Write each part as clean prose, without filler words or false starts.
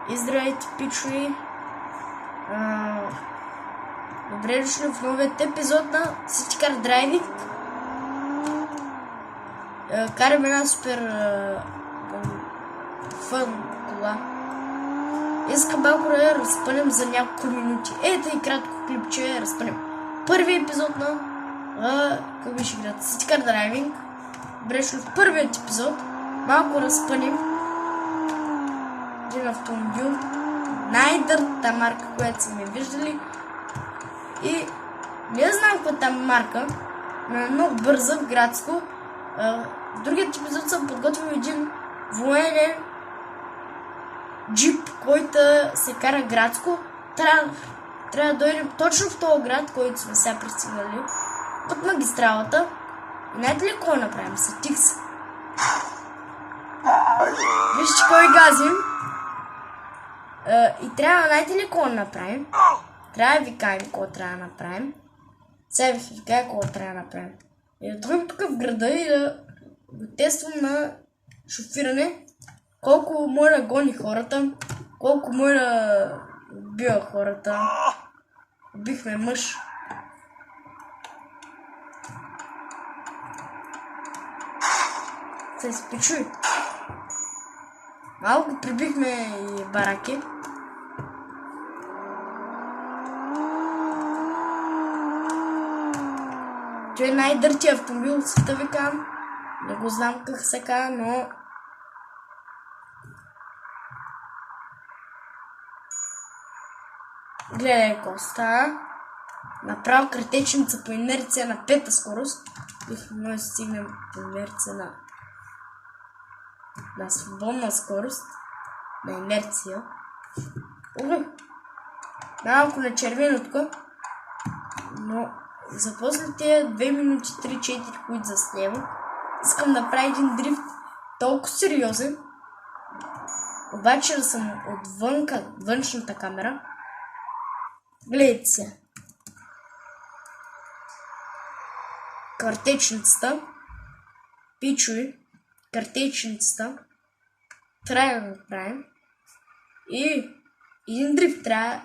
И здравейте, пичуи! Добре дошли в новият епизод на City Car Driving. Караме една супер фън кола. Искам малко да я разпънем за няколко минути. Ето и кратко клипче разпънем. Първият епизод на как беше играта? City Car Driving. Добре дошли в първият епизод. Малко разпънем един автомобил. Най-дъртата марка, която сме виждали. И не знам каква там марка, но е много бърза в градско. В другият епизод съм подготвил един военен джип, който се кара градско. Трябва да дойдем точно в този град, който сме сега пристигнали от магистралата. И знаете ли какво направим? Сетих се. Вижте кой газим. И трябва, знаете ли какво направим? Трябва да ви кажем какво трябва да направим. Сега ви кажа какво трябва да направим. И да дойдем тук в града и да го тествам на шофиране. Колко може да гони хората, колко може да убива хората. Убихме мъж. Сега се пичуй. Малко прибихме и бараки. Той е най-дъртия автомобил от света, ви казвам. Не го знам как се казва, но... Гледай какво става. Направо кратечница по инерция на 5-та скорост. Бихме да стигнем по инерция на свободна скорост. На инерция. Малко на червено тук. Но за после тия 2 минути 3-4, които заснемам, искам да правя един дрифт толкова сериозен. Обаче да съм от външната камера. Гледайте се. Картечницата. Пичуи. Картечницата. Трябва да направим. И един дрифт трябва.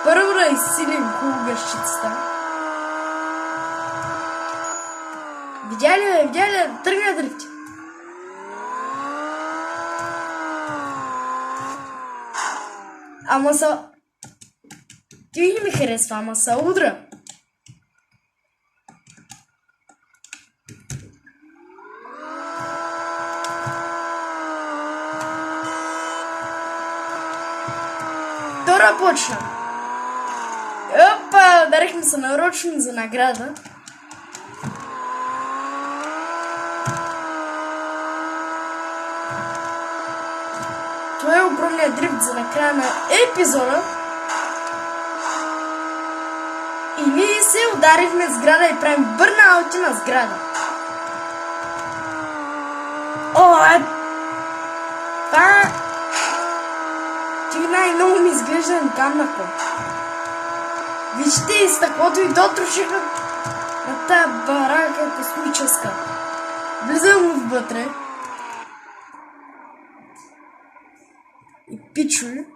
Първо да изсилим хубавещицата. Видя ли? Тръгна дрифти. Ама са... Ти не ми харесва, ама са удра. Втора почна. Опа, ударихме се нарочно за награда. Това е огромният дрифт за накрая на епизода. И ние се ударихме сграда и правим бърнаути на сграда. Това... Ти най-много ми изглежда на камнако. Вижте и стъклото и дотрошиха на тая барака космическа. Влизам вътре. И пичуй.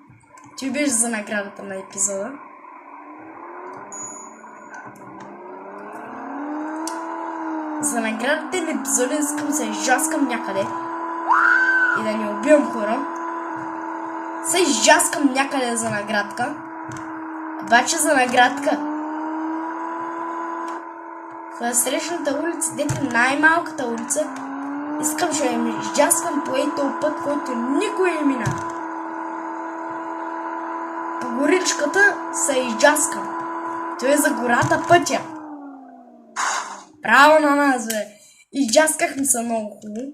Ти беше за наградата на епизода. За наградата на епизода искам се изжаскам някъде. И да не убивам хора. Се изжаскам някъде за наградка. Обаче за наградка. В срещната улица, дете най-малката улица, искам ще я изжаскам по този път, който никой не мина. По горичката се изжаскам. Това е за гората пътя. Право на нас, бе. Изжаскахме се много хубаво.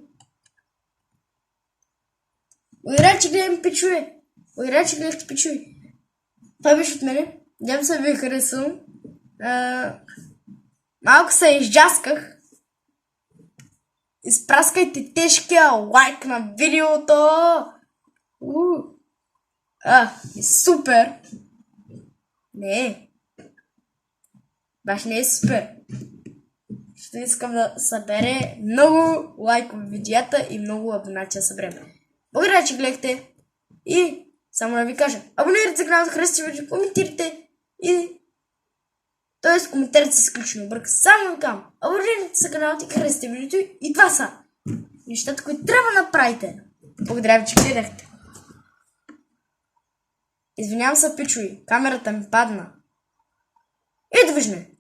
Играчи гледам пичуе. Играчи гледахте пичуе. Това беше от мене. Надявам се ви харесвам. Малко се изжасках. Изпраскайте тежкия лайк на видеото. Супер. Не. Баш не е супер. Ще искам да събере много лайкови видеята и много абонати да съберем. Благодаря, че гледахте. И само да ви кажа, абонирайте се каналът, харесайте видео, коментирайте и... Тоест, коментарите са изключено бърка. Само към. Абонирайте се каналът и харесайте видеото и това са нещата, които трябва да направите. Благодаря ви, че гледахте. Извинявам се, пичуи. Камерата ми падна. И довиждане!